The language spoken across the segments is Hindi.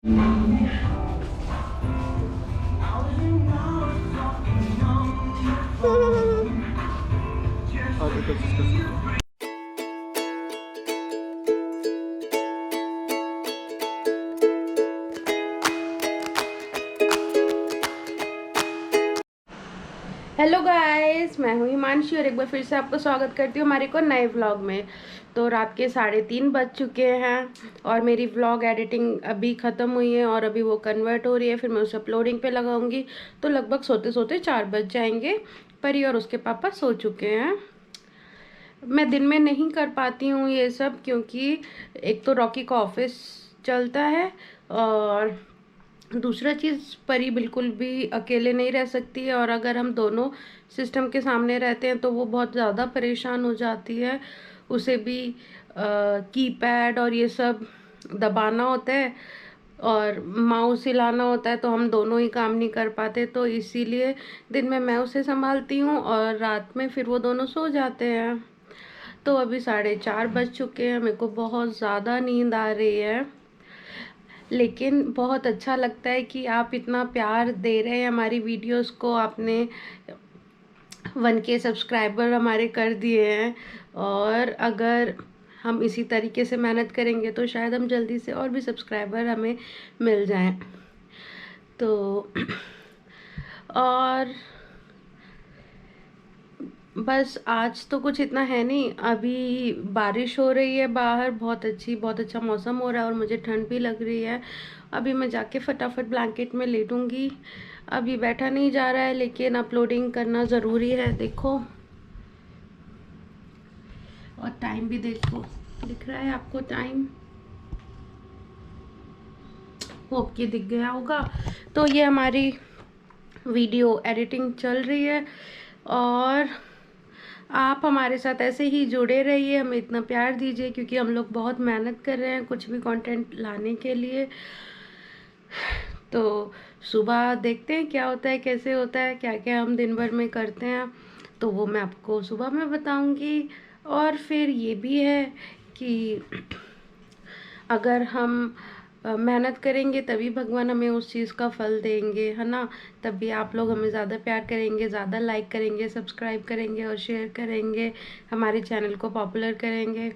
हेलो गाइस, मैं हूँ हिमांशी और एक बार फिर से आपको स्वागत करती हूँ हमारे को नए व्लॉग में। तो रात के 3:30 बज चुके हैं और मेरी व्लॉग एडिटिंग अभी ख़त्म हुई है और अभी वो कन्वर्ट हो रही है। फिर मैं उसे अपलोडिंग पे लगाऊंगी तो लगभग सोते सोते 4 बज जाएंगे। परी और उसके पापा सो चुके हैं। मैं दिन में नहीं कर पाती हूँ ये सब क्योंकि एक तो रॉकी का ऑफिस चलता है और दूसरा चीज़ परी बिल्कुल भी अकेले नहीं रह सकती है, और अगर हम दोनों सिस्टम के सामने रहते हैं तो वो बहुत ज़्यादा परेशान हो जाती है। उसे भी कीपैड और ये सब दबाना होता है और माउस हिलाना होता है, तो हम दोनों ही काम नहीं कर पाते। तो इसीलिए दिन में मैं उसे संभालती हूँ और रात में फिर वो दोनों सो जाते हैं। तो अभी 4:30 बज चुके हैं, मेरे को बहुत ज़्यादा नींद आ रही है, लेकिन बहुत अच्छा लगता है कि आप इतना प्यार दे रहे हैं हमारी वीडियोस को। आपने 1K सब्सक्राइबर हमारे कर दिए हैं और अगर हम इसी तरीके से मेहनत करेंगे तो शायद हम जल्दी से और भी सब्सक्राइबर हमें मिल जाएं। तो और बस आज तो कुछ इतना है नहीं। अभी बारिश हो रही है बाहर, बहुत अच्छा मौसम हो रहा है और मुझे ठंड भी लग रही है। अभी मैं जाके फटाफट ब्लैंकेट में लेटूंगी। अभी बैठा नहीं जा रहा है लेकिन अपलोडिंग करना ज़रूरी है। देखो, और टाइम भी देखो, दिख रहा है आपको टाइम? होप कि दिख गया होगा। तो ये हमारी वीडियो एडिटिंग चल रही है और आप हमारे साथ ऐसे ही जुड़े रहिए, हमें इतना प्यार दीजिए क्योंकि हम लोग बहुत मेहनत कर रहे हैं कुछ भी कंटेंट लाने के लिए। तो सुबह देखते हैं क्या होता है, कैसे होता है, क्या क्या हम दिन भर में करते हैं, तो वो मैं आपको सुबह में बताऊंगी। और फिर ये भी है कि अगर हम मेहनत करेंगे तभी भगवान हमें उस चीज़ का फल देंगे, है ना। तभी आप लोग हमें ज़्यादा प्यार करेंगे, ज़्यादा लाइक करेंगे, सब्सक्राइब करेंगे और शेयर करेंगे, हमारे चैनल को पॉपुलर करेंगे।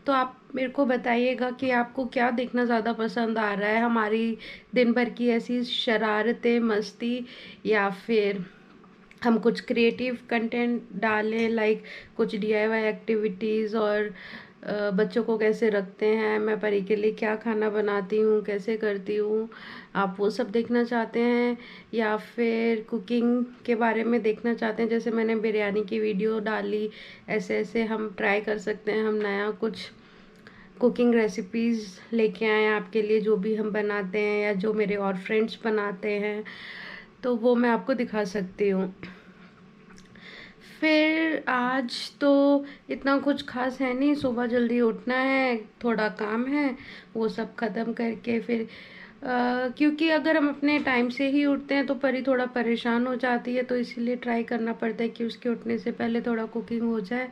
तो आप मेरे को बताइएगा कि आपको क्या देखना ज़्यादा पसंद आ रहा है, हमारी दिन भर की ऐसी शरारतें, मस्ती, या फिर हम कुछ क्रिएटिव कंटेंट डालें, लाइक कुछ DIY एक्टिविटीज़ और बच्चों को कैसे रखते हैं, मैं परी के लिए क्या खाना बनाती हूँ, कैसे करती हूँ, आप वो सब देखना चाहते हैं, या फिर कुकिंग के बारे में देखना चाहते हैं। जैसे मैंने बिरयानी की वीडियो डाली, ऐसे ऐसे हम ट्राई कर सकते हैं, हम नया कुछ कुकिंग रेसिपीज़ लेके आए हैं आपके लिए, जो भी हम बनाते हैं या जो मेरे और फ्रेंड्स बनाते हैं, तो वो मैं आपको दिखा सकती हूँ। फिर आज तो इतना कुछ खास है नहीं, सुबह जल्दी उठना है, थोड़ा काम है, वो सब ख़त्म करके फिर क्योंकि अगर हम अपने टाइम से ही उठते हैं तो परी थोड़ा परेशान हो जाती है, तो इसीलिए ट्राई करना पड़ता है कि उसके उठने से पहले थोड़ा कुकिंग हो जाए,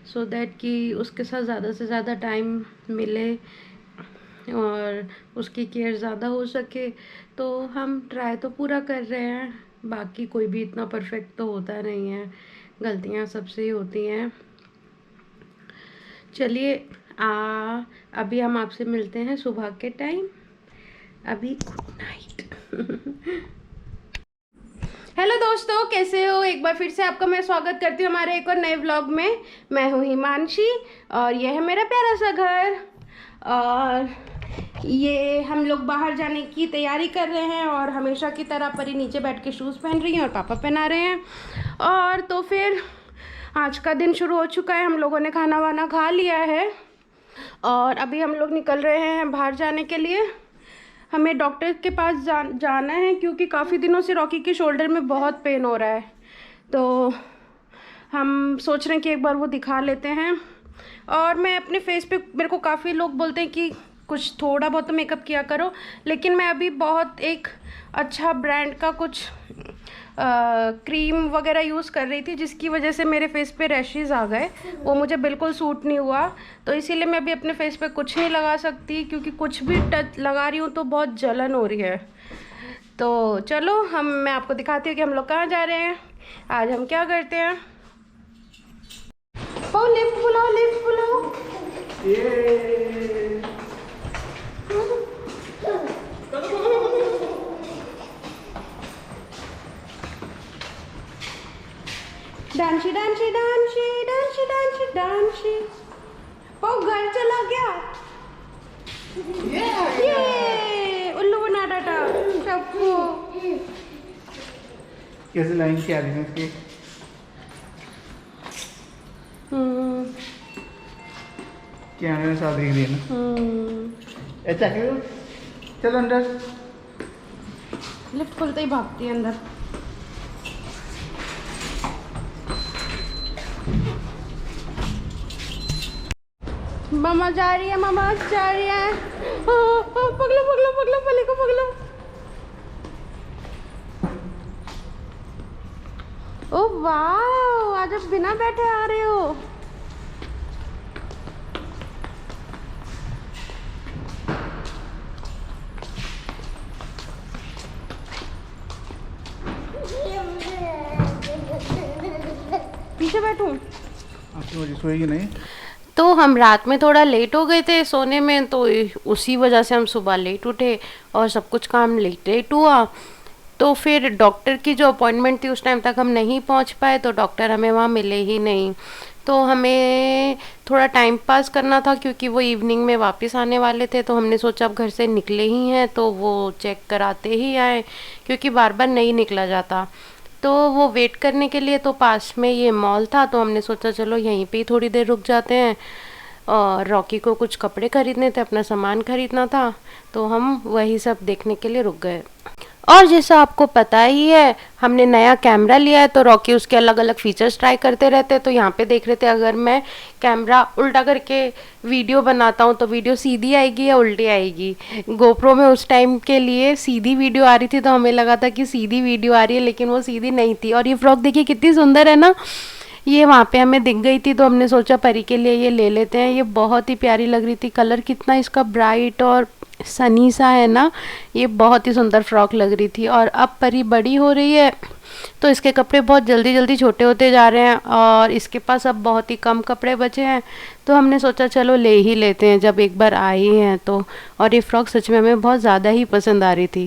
सो दैट कि उसके साथ ज़्यादा से ज़्यादा टाइम मिले और उसकी केयर ज़्यादा हो सके। तो हम ट्राई तो पूरा कर रहे हैं, बाकी कोई भी इतना परफेक्ट तो होता नहीं है, गलतियाँ सबसे ही होती हैं। चलिए, अभी हम आपसे मिलते हैं सुबह के टाइम। अभी गुड नाइट। हेलो दोस्तों, कैसे हो? एक बार फिर से आपका मैं स्वागत करती हूँ हमारे एक और नए व्लॉग में। मैं हूँ हिमांशी और यह है मेरा प्यारा सा घर, और ये हम लोग बाहर जाने की तैयारी कर रहे हैं और हमेशा की तरह परी नीचे बैठ के शूज़ पहन रही हैं और पापा पहना रहे हैं। और तो फिर आज का दिन शुरू हो चुका है, हम लोगों ने खाना वाना खा लिया है और अभी हम लोग निकल रहे हैं बाहर जाने के लिए। हमें डॉक्टर के पास जाना है क्योंकि काफ़ी दिनों से रॉकी के शोल्डर में बहुत पेन हो रहा है, तो हम सोच रहे हैं कि एक बार वो दिखा लेते हैं। और मैं अपने फेस पे, मेरे को काफ़ी लोग बोलते हैं कि कुछ थोड़ा बहुत तो मेकअप किया करो, लेकिन मैं अभी बहुत एक अच्छा ब्रांड का कुछ क्रीम वगैरह यूज़ कर रही थी, जिसकी वजह से मेरे फेस पे रैशेज़ आ गए। वो मुझे बिल्कुल सूट नहीं हुआ, तो इसीलिए मैं अभी अपने फेस पे कुछ नहीं लगा सकती, क्योंकि कुछ भी टच लगा रही हूँ तो बहुत जलन हो रही है। तो चलो मैं आपको दिखाती हूँ कि हम लोग कहाँ जा रहे हैं, आज हम क्या करते हैं। ओ लिफ्ट बुलाओ, लिफ्ट बुलाओ। डांसी डांसी डांसी डांसी डांसी डांसी। ओ घर चला गया। ये उल्लू बना डाटा सबको। कैसे लाइन की आ रही है इसकी? कैमरे में साथ दिख रही है ना। ऐसा क्यों? चल अंदर। लिफ्ट खुलते ही भागती है अंदर। मामा जा रही है, मामा जा रही है। पगलो पगलो पगलो, पली को पगलो। ओ वाह, आज आप बिना बैठे आ रहे हो। पीछे बैठूं? सोएगी नहीं? तो हम रात में थोड़ा लेट हो गए थे सोने में, तो उसी वजह से हम सुबह लेट उठे और सब कुछ काम लेट लेट हुआ। तो फिर डॉक्टर की जो अपॉइंटमेंट थी उस टाइम तक हम नहीं पहुंच पाए, तो डॉक्टर हमें वहाँ मिले ही नहीं। तो हमें थोड़ा टाइम पास करना था, क्योंकि वो इवनिंग में वापस आने वाले थे, तो हमने सोचा अब घर से निकले ही हैं तो वो चेक कराते ही आए, क्योंकि बार बार नहीं निकला जाता। तो वो वेट करने के लिए तो पास में ये मॉल था, तो हमने सोचा चलो यहीं पे ही थोड़ी देर रुक जाते हैं। और रॉकी को कुछ कपड़े खरीदने थे, अपना सामान खरीदना था, तो हम वही सब देखने के लिए रुक गए। और जैसा आपको पता ही है, हमने नया कैमरा लिया है, तो रॉकी उसके अलग अलग फीचर्स ट्राई करते रहते हैं। तो यहाँ पे देख रहे थे, अगर मैं कैमरा उल्टा करके वीडियो बनाता हूँ तो वीडियो सीधी आएगी या उल्टी आएगी। गोप्रो में उस टाइम के लिए सीधी वीडियो आ रही थी, तो हमें लगा था कि सीधी वीडियो आ रही है, लेकिन वो सीधी नहीं थी। और ये फ्रॉक देखिए कितनी सुंदर है ना, ये वहाँ पे हमें दिख गई थी, तो हमने सोचा परी के लिए ये ले लेते हैं। ये बहुत ही प्यारी लग रही थी, कलर कितना इसका ब्राइट और सनी सा है ना, ये बहुत ही सुंदर फ्रॉक लग रही थी। और अब परी बड़ी हो रही है, तो इसके कपड़े बहुत जल्दी जल्दी छोटे होते जा रहे हैं, और इसके पास अब बहुत ही कम कपड़े बचे हैं, तो हमने सोचा चलो ले ही लेते हैं जब एक बार आई हैं तो। और ये फ्रॉक सच में हमें बहुत ज़्यादा ही पसंद आ रही थी।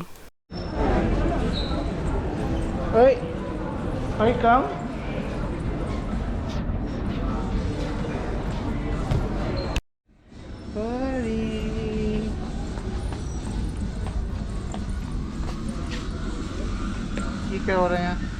ओए, ओए कम। ये क्या हो रहा है यहाँ?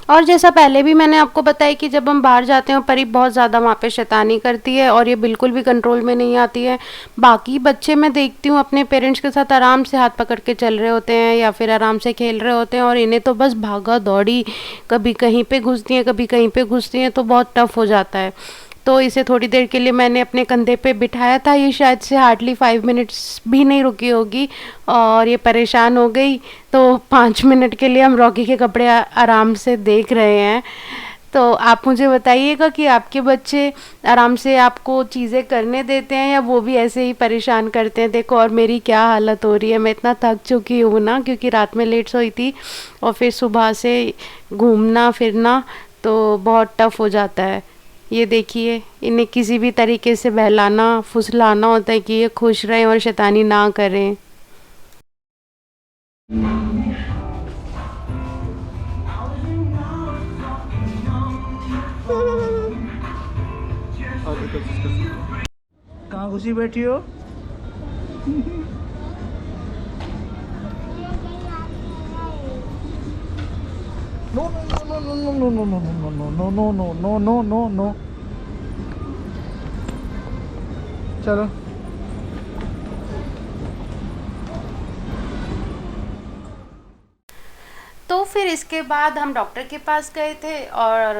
और जैसा पहले भी मैंने आपको बताया कि जब हम बाहर जाते हैं परी बहुत ज़्यादा वहाँ पे शैतानी करती है, और ये बिल्कुल भी कंट्रोल में नहीं आती है। बाकी बच्चे मैं देखती हूँ अपने पेरेंट्स के साथ आराम से हाथ पकड़ के चल रहे होते हैं या फिर आराम से खेल रहे होते हैं, और इन्हें तो बस भागा दौड़ी, कभी कहीं पे घुसती हैं कभी कहीं पे घुसती हैं, तो बहुत टफ हो जाता है। तो इसे थोड़ी देर के लिए मैंने अपने कंधे पे बिठाया था, ये शायद से हार्डली 5 मिनट्स भी नहीं रुकी होगी, और ये परेशान हो गई। तो 5 मिनट के लिए हम रॉकी के कपड़े आराम से देख रहे हैं। तो आप मुझे बताइएगा कि आपके बच्चे आराम से आपको चीज़ें करने देते हैं या वो भी ऐसे ही परेशान करते हैं। देखो और मेरी क्या हालत हो रही है, मैं इतना थक चुकी हूँ ना, क्योंकि रात में लेट सोई थी और फिर सुबह से घूमना फिरना तो बहुत टफ हो जाता है। ये देखिए, इन्हें किसी भी तरीके से बहलाना फुसलाना होता है कि ये खुश रहें और शैतानी ना करें। कहाँ घुसी बैठी हो? No, no, no, no, no, no, no, no, no, no, no, no, no, no, no. चलो। इसके बाद हम डॉक्टर के पास गए थे और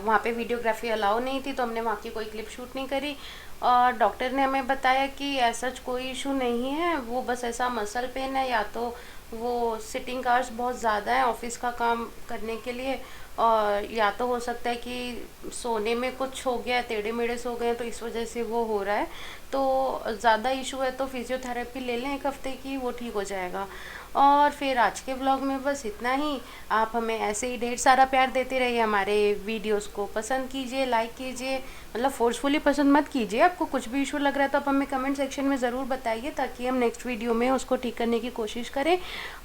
वहाँ पे वीडियोग्राफी अलाउ नहीं थी, तो हमने वहाँ की कोई क्लिप शूट नहीं करी। और डॉक्टर ने हमें बताया कि ऐसा कोई इशू नहीं है, वो बस ऐसा मसल पेन है, या तो वो सिटिंग आवर्स बहुत ज़्यादा है ऑफिस का काम करने के लिए, और या तो हो सकता है कि सोने में कुछ हो गया है, टेढ़े मेढ़े सो गए हैं, तो इस वजह से वो हो रहा है। तो ज़्यादा इशू है तो फिजियोथेरेपी ले लें 1 हफ्ते की, वो ठीक हो जाएगा। और फिर आज के व्लॉग में बस इतना ही। आप हमें ऐसे ही ढेर सारा प्यार देते रहिए, हमारे वीडियोस को पसंद कीजिए, लाइक कीजिए, मतलब फोर्सफुली पसंद मत कीजिए। आपको कुछ भी इशू लग रहा है तो आप हमें कमेंट सेक्शन में ज़रूर बताइए, ताकि हम नेक्स्ट वीडियो में उसको ठीक करने की कोशिश करें।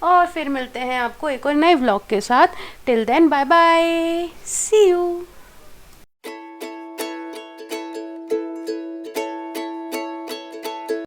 और फिर मिलते हैं आपको एक और नए व्लॉग के साथ। Till then bye bye, see you.